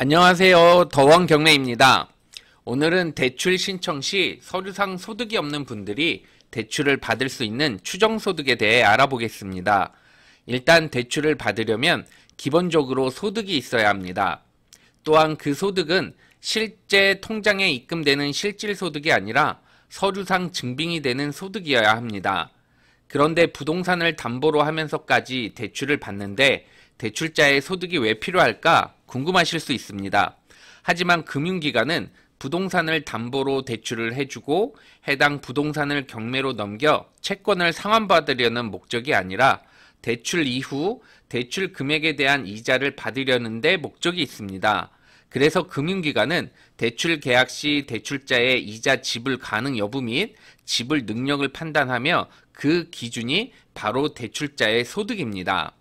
안녕하세요. 더원경래입니다. 오늘은 대출 신청 시 서류상 소득이 없는 분들이 대출을 받을 수 있는 추정소득에 대해 알아보겠습니다. 일단 대출을 받으려면 기본적으로 소득이 있어야 합니다. 또한 그 소득은 실제 통장에 입금되는 실질소득이 아니라 서류상 증빙이 되는 소득이어야 합니다. 그런데 부동산을 담보로 하면서까지 대출을 받는데 대출자의 소득이 왜 필요할까 궁금하실 수 있습니다. 하지만 금융기관은 부동산을 담보로 대출을 해주고 해당 부동산을 경매로 넘겨 채권을 상환받으려는 목적이 아니라 대출 이후 대출 금액에 대한 이자를 받으려는 데 목적이 있습니다. 그래서 금융기관은 대출 계약 시 대출자의 이자 지불 가능 여부 및 지불 능력을 판단하며 그 기준이 바로 대출자의 소득입니다.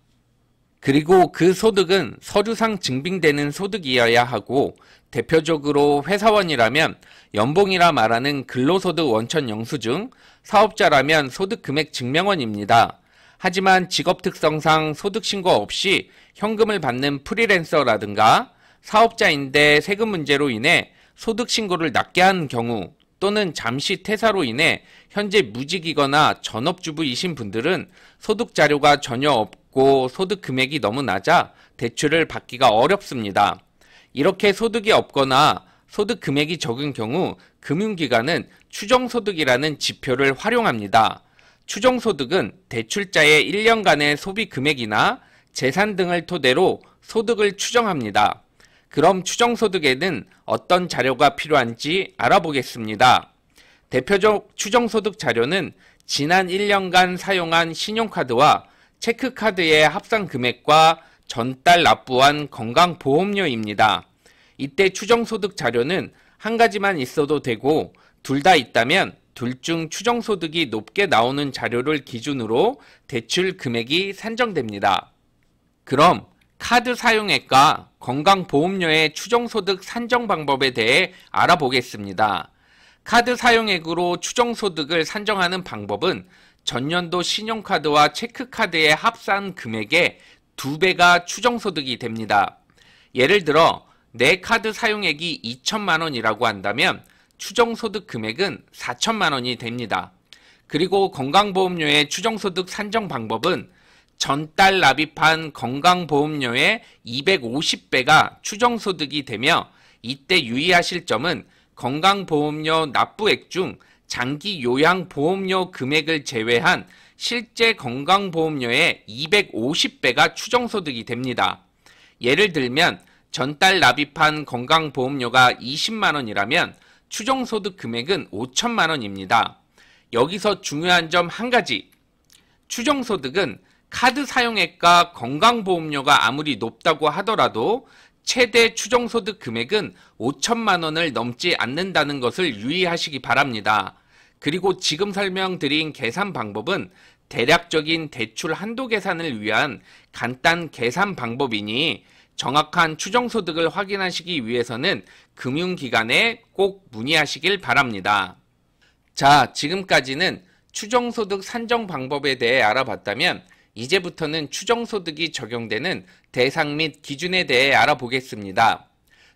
그리고 그 소득은 서류상 증빙되는 소득이어야 하고 대표적으로 회사원이라면 연봉이라 말하는 근로소득 원천 영수증, 사업자라면 소득금액 증명원입니다. 하지만 직업특성상 소득신고 없이 현금을 받는 프리랜서라든가 사업자인데 세금 문제로 인해 소득신고를 낮게 한 경우 또는 잠시 퇴사로 인해 현재 무직이거나 전업주부이신 분들은 소득자료가 전혀 없고 소득 금액이 너무 낮아 대출을 받기가 어렵습니다. 이렇게 소득이 없거나 소득 금액이 적은 경우 금융기관은 추정소득이라는 지표를 활용합니다. 추정소득은 대출자의 1년간의 소비 금액이나 재산 등을 토대로 소득을 추정합니다. 그럼 추정소득에는 어떤 자료가 필요한지 알아보겠습니다. 대표적 추정소득 자료는 지난 1년간 사용한 신용카드와 체크카드의 합산 금액과 전달 납부한 건강보험료입니다. 이때 추정소득 자료는 한 가지만 있어도 되고 둘 다 있다면 둘 중 추정소득이 높게 나오는 자료를 기준으로 대출 금액이 산정됩니다. 그럼 카드 사용액과 건강보험료의 추정소득 산정 방법에 대해 알아보겠습니다. 카드 사용액으로 추정소득을 산정하는 방법은 전년도 신용카드와 체크카드의 합산 금액의 2배가 추정소득이 됩니다. 예를 들어 내 카드 사용액이 2천만 원이라고 한다면 추정소득 금액은 4천만 원이 됩니다. 그리고 건강보험료의 추정소득 산정 방법은 전달 납입한 건강보험료의 250배가 추정소득이 되며 이때 유의하실 점은 건강보험료 납부액 중 장기 요양보험료 금액을 제외한 실제 건강보험료의 250배가 추정소득이 됩니다. 예를 들면 전달 납입한 건강보험료가 20만 원이라면 추정소득 금액은 5천만 원입니다. 여기서 중요한 점 한 가지. 추정소득은 카드 사용액과 건강보험료가 아무리 높다고 하더라도 최대 추정소득 금액은 5천만 원을 넘지 않는다는 것을 유의하시기 바랍니다. 그리고 지금 설명드린 계산 방법은 대략적인 대출 한도 계산을 위한 간단 계산 방법이니 정확한 추정소득을 확인하시기 위해서는 금융기관에 꼭 문의하시길 바랍니다. 자, 지금까지는 추정소득 산정 방법에 대해 알아봤다면 이제부터는 추정소득이 적용되는 대상 및 기준에 대해 알아보겠습니다.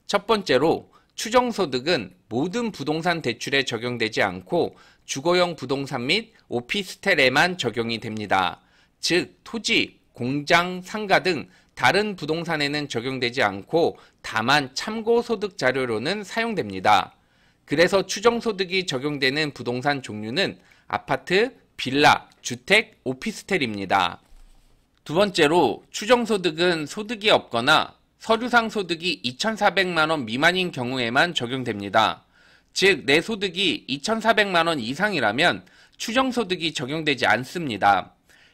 첫 번째로 추정소득은 모든 부동산 대출에 적용되지 않고 주거용 부동산 및 오피스텔에만 적용이 됩니다. 즉 토지, 공장, 상가 등 다른 부동산에는 적용되지 않고 다만 참고소득 자료로는 사용됩니다. 그래서 추정소득이 적용되는 부동산 종류는 아파트, 빌라, 주택, 오피스텔입니다. 두 번째로 추정소득은 소득이 없거나 서류상 소득이 2,400만 원 미만인 경우에만 적용됩니다. 즉 내 소득이 2,400만 원 이상이라면 추정소득이 적용되지 않습니다.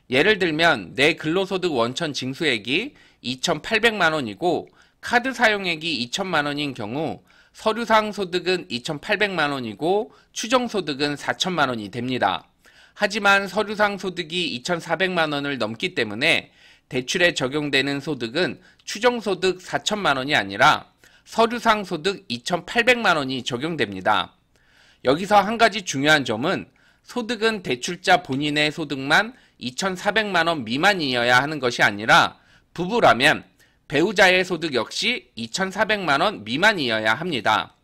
예를 들면 내 근로소득 원천 징수액이 2,800만 원이고 카드 사용액이 2천만 원인 경우 서류상 소득은 2,800만 원이고 추정소득은 4천만 원이 됩니다. 하지만 서류상 소득이 2,400만 원을 넘기 때문에 대출에 적용되는 소득은 추정소득 4천만 원이 아니라 서류상 소득 2,800만 원이 적용됩니다. 여기서 한 가지 중요한 점은 소득은 대출자 본인의 소득만 2,400만 원 미만이어야 하는 것이 아니라 부부라면 배우자의 소득 역시 2,400만 원 미만이어야 합니다.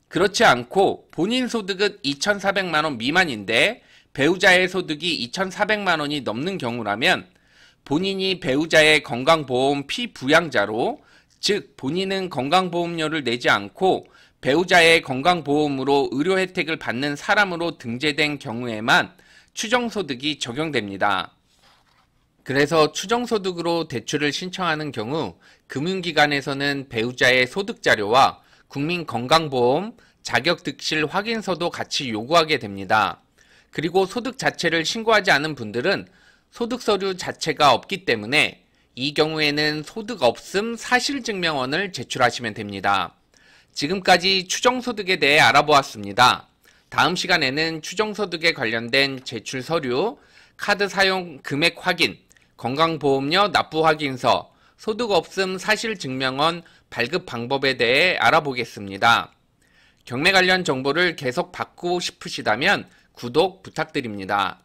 그렇지 않고 본인 소득은 2,400만 원 미만인데 배우자의 소득이 2,400만 원이 넘는 경우라면 본인이 배우자의 건강보험 피부양자로, 즉 본인은 건강보험료를 내지 않고 배우자의 건강보험으로 의료 혜택을 받는 사람으로 등재된 경우에만 추정소득이 적용됩니다. 그래서 추정소득으로 대출을 신청하는 경우 금융기관에서는 배우자의 소득자료와 국민건강보험 자격득실 확인서도 같이 요구하게 됩니다. 그리고 소득 자체를 신고하지 않은 분들은 소득서류 자체가 없기 때문에 이 경우에는 소득 없음 사실증명원을 제출하시면 됩니다. 지금까지 추정소득에 대해 알아보았습니다. 다음 시간에는 추정소득에 관련된 제출 서류, 카드 사용 금액 확인, 건강보험료 납부 확인서, 소득 없음 사실증명원 발급 방법에 대해 알아보겠습니다. 경매 관련 정보를 계속 받고 싶으시다면 구독 부탁드립니다.